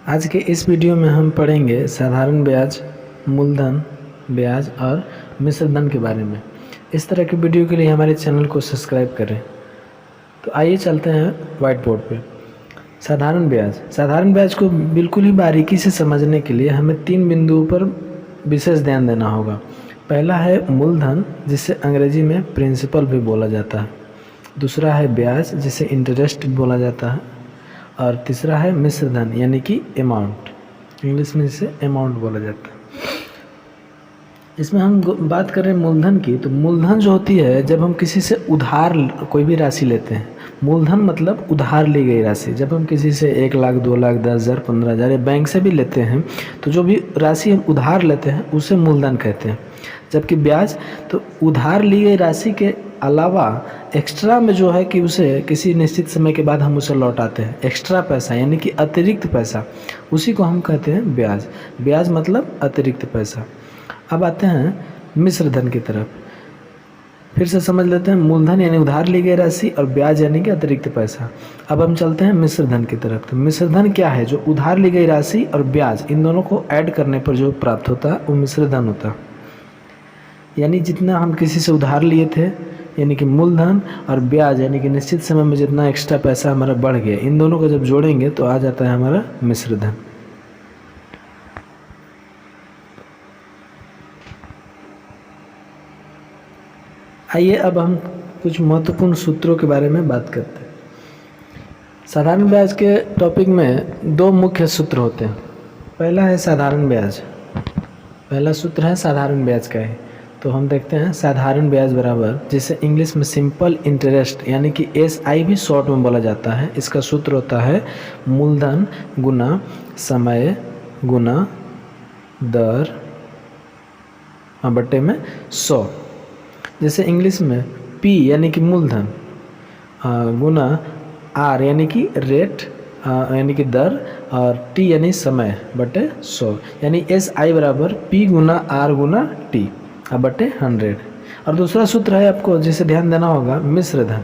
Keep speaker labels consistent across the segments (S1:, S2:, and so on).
S1: आज के इस वीडियो में हम पढ़ेंगे साधारण ब्याज, मूलधन ब्याज और मिश्र धन के बारे में। इस तरह के वीडियो के लिए हमारे चैनल को सब्सक्राइब करें। तो आइए चलते हैं व्हाइट बोर्ड पे। साधारण ब्याज को बिल्कुल ही बारीकी से समझने के लिए हमें 3 बिंदुओं पर विशेष ध्यान देना होगा। पहला है मूलधन, जिसे अंग्रेजी में प्रिंसिपल भी बोला जाता है। दूसरा है ब्याज, जिसे इंटरेस्ट बोला जाता है। और तीसरा है मिश्र धन, यानी कि अमाउंट, इंग्लिश में इसे अमाउंट बोला जाता है। इसमें हम बात करें मूलधन की, तो मूलधन जो होती है जब हम किसी से उधार कोई भी राशि लेते हैं। मूलधन मतलब उधार ली गई राशि। जब हम किसी से 1 लाख, 2 लाख, 10,000, 15,000 या बैंक से भी लेते हैं, तो जो भी राशि हम उधार लेते हैं उसे मूलधन कहते हैं। जबकि ब्याज तो उधार ली गई राशि के अलावा एक्स्ट्रा में जो है कि उसे किसी निश्चित समय के बाद हम उसे लौटाते हैं। एक्स्ट्रा पैसा यानी कि अतिरिक्त पैसा, उसी को हम कहते हैं ब्याज। ब्याज मतलब अतिरिक्त पैसा। अब आते हैं मिश्र धन की तरफ। फिर से समझ लेते हैं, मूलधन यानी उधार ली गई राशि और ब्याज यानी कि अतिरिक्त पैसा। अब हम चलते हैं मिश्र धन की तरफ। तो मिश्र धन क्या है? जो उधार ली गई राशि और ब्याज, इन दोनों को ऐड करने पर जो प्राप्त होता है वो मिश्र धन होता है। यानी जितना हम किसी से उधार लिए थे यानी कि मूलधन, और ब्याज यानी कि निश्चित समय में जितना एक्स्ट्रा पैसा हमारा बढ़ गया, इन दोनों को जब जोड़ेंगे तो आ जाता है हमारा मिश्र धन। आइए अब हम कुछ महत्वपूर्ण सूत्रों के बारे में बात करते हैं। साधारण ब्याज के टॉपिक में 2 मुख्य सूत्र होते हैं। पहला है साधारण ब्याज। पहला सूत्र है साधारण ब्याज का है। तो हम देखते हैं साधारण ब्याज बराबर, जिसे इंग्लिश में सिंपल इंटरेस्ट यानी कि SI भी शॉर्ट में बोला जाता है। इसका सूत्र होता है मूलधन गुना समय गुना दर बटे में 100। जैसे इंग्लिश में P यानी कि मूलधन गुना R यानी कि रेट यानी कि दर, और T यानी समय बटे 100, यानी SI बराबर P गुना R गुना T बटे 100। और दूसरा सूत्र है आपको जिसे ध्यान देना होगा, मिश्र धन।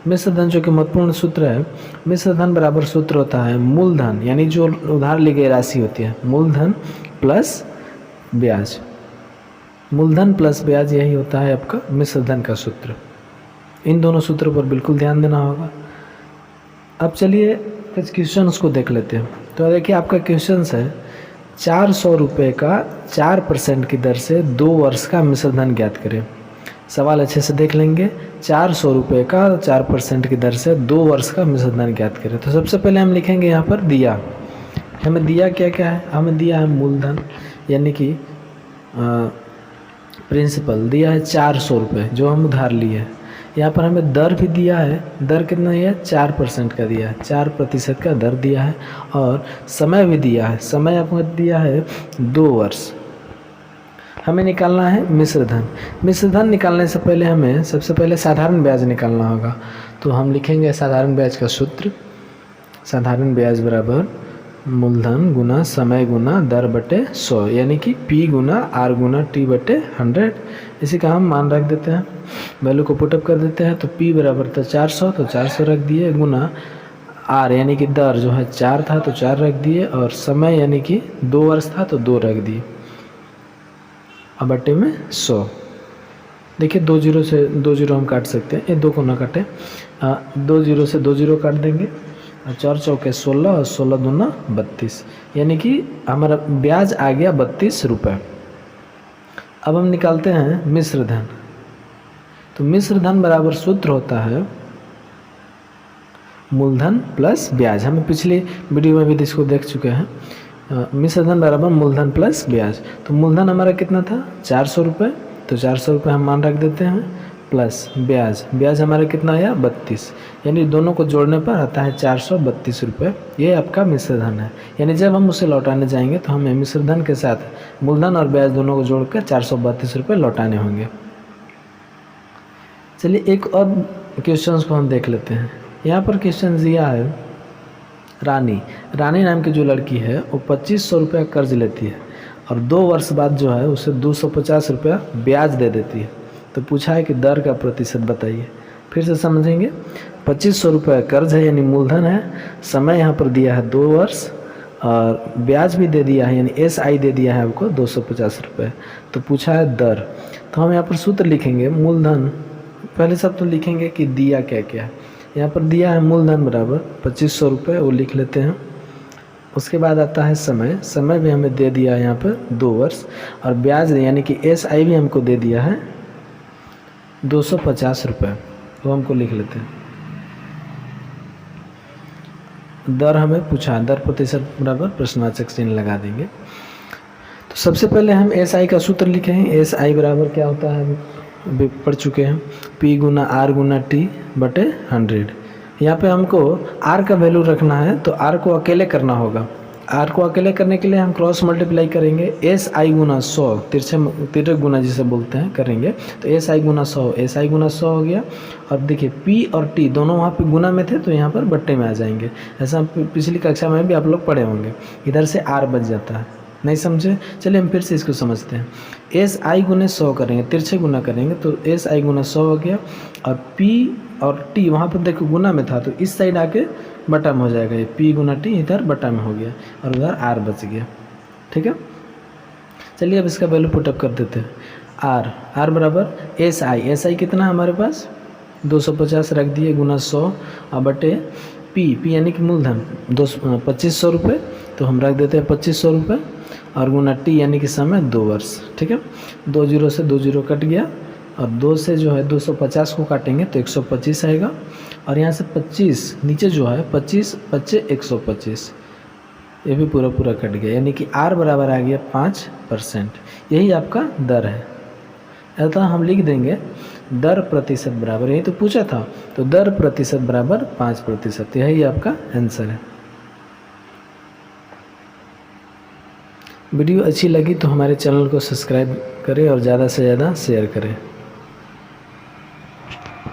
S1: मिश्र धन जो कि महत्वपूर्ण सूत्र है। मिश्र धन बराबर सूत्र होता है मूलधन यानी जो उधार ली गई राशि होती है, मूलधन प्लस ब्याज। मूलधन प्लस ब्याज, यही होता है आपका मिश्र धन का सूत्र। इन दोनों सूत्रों पर बिल्कुल ध्यान देना होगा। अब चलिए कुछ क्वेश्चंस को देख लेते हैं। तो देखिए आपका क्वेश्चन है 400 रुपये का 4% की दर से 2 वर्ष का मिश्र धन ज्ञात करें। सवाल अच्छे से देख लेंगे। 400 रुपये का 4% की दर से 2 वर्ष का मिश्र धन ज्ञात करें। तो सबसे पहले हम लिखेंगे यहाँ पर दिया। हमें दिया क्या क्या है? हमें दिया है मूलधन यानी कि प्रिंसिपल दिया है 400 रुपये जो हम उधार लिए हैं। यहाँ पर हमें दर भी दिया है। दर कितना है? 4% का दिया है, 4% का दर दिया है। और समय भी दिया है। समय आपको दिया है 2 वर्ष। हमें निकालना है मिश्र धन। मिश्र धन निकालने से पहले हमें सबसे पहले साधारण ब्याज निकालना होगा। तो हम लिखेंगे साधारण ब्याज का सूत्र, साधारण ब्याज बराबर मूलधन गुना समय गुना दर बटे 100, यानी कि P गुना R गुना T बटे 100। इसी का हम मान रख देते हैं, वैल्यू को पुटअप कर देते हैं। तो P बराबर था 400, तो 400 रख दिए, गुना R यानी कि दर जो है 4 था तो 4 रख दिए, और समय यानी कि 2 वर्ष था तो 2 रख दिए, अब बटे में 100। देखिए 2 जीरो से 2 जीरो हम काट सकते हैं, ये 2 को ना काटें। 2 जीरो से 2 जीरो काट देंगे, 4 चौके 16 और 16 दूना 32, यानी कि हमारा ब्याज आ गया 32 रुपये। अब हम निकालते हैं मिश्र धन। तो मिश्र धन बराबर सूत्र होता है मूलधन प्लस ब्याज। हम पिछली वीडियो में भी इसको देख चुके हैं। मिश्र धन बराबर मूलधन प्लस ब्याज। तो मूलधन हमारा कितना था? 400 रुपये, तो 400 रुपये हम मान रख देते हैं, प्लस ब्याज। ब्याज हमारा कितना आया? 32, यानी दोनों को जोड़ने पर आता है 432 रुपये। ये आपका मिश्र धन है। यानी जब हम उसे लौटाने जाएंगे तो हमें मिश्र धन के साथ मूलधन और ब्याज दोनों को जोड़कर 432 रुपये लौटाने होंगे। चलिए एक और क्वेश्चन को हम देख लेते हैं। यहाँ पर क्वेश्चन दिया है रानी नाम की जो लड़की है वो 2500 रुपया कर्ज लेती है और 2 वर्ष बाद जो है उसे 250 रुपया ब्याज दे देती है। तो पूछा है कि दर का प्रतिशत बताइए। फिर से समझेंगे, 2500 रुपये कर्ज है यानी मूलधन है, समय यहाँ पर दिया है 2 वर्ष, और ब्याज भी दे दिया है, यानी SI दे दिया है आपको 250 रुपये। तो पूछा है दर, तो हम यहाँ पर सूत्र लिखेंगे मूलधन, पहले सब तो लिखेंगे कि दिया क्या क्या है। यहाँ पर दिया है मूलधन बराबर 2500 रुपये, वो लिख लेते हैं। उसके बाद आता है समय, समय भी हमें दे दिया है यहाँ पर 2 वर्ष, और ब्याज यानी कि SI भी हमको दे दिया है 250 रुपये, वो हमको लिख लेते हैं। दर हमें पूछा, दर प्रतिशत बराबर प्रश्नवाचक चिन्ह लगा देंगे। तो सबसे पहले हम SI का सूत्र लिखें। SI बराबर क्या होता है अभी पढ़ चुके हैं, P गुना R गुना T बटे 100। यहाँ पे हमको R का वैल्यू रखना है, तो R को अकेले करना होगा। R को अकेले करने के लिए हम क्रॉस मल्टीप्लाई करेंगे, SI गुना 100, तिरछे गुना जिसे बोलते हैं करेंगे, तो SI गुना 100, SI गुना 100 हो गया। और देखिए P और T दोनों वहाँ पे गुना में थे, तो यहाँ पर बट्टे में आ जाएंगे। ऐसा पिछली कक्षा में भी आप लोग पढ़े होंगे। इधर से R बच जाता है, नहीं समझे? चलिए हम फिर से इसको समझते हैं। SI गुने 100 करेंगे, तिरछे गुना करेंगे, तो SI गुना 100 हो गया, और P और T वहाँ पर देखो गुना में था, तो इस साइड आके बटा में हो जाएगा। ये P गुना T इधर बटा में हो गया, और उधर R बच गया। ठीक है, चलिए अब इसका वैल्यू पुटअप कर देते हैं। R बराबर SI कितना हमारे पास 250 रख दिए गुना 100, और बटे P यानी कि मूलधन 2500 रुपये, तो हम रख देते हैं 2500 रुपये, और गुना T यानी कि समय 2 वर्ष। ठीक है, 2 जीरो से 2 जीरो कट गया, और 2 से जो है 250 को काटेंगे तो 125 आएगा, और यहाँ से 25 नीचे जो है 25 बच्चे 125, ये भी पूरा कट गया, यानी कि R बराबर आ गया 5%। यही आपका दर है। अतः हम लिख देंगे दर प्रतिशत बराबर, यही तो पूछा था, तो दर प्रतिशत बराबर 5%, यही आपका आंसर है। वीडियो अच्छी लगी तो हमारे चैनल को सब्सक्राइब करें और ज़्यादा से ज़्यादा शेयर करें।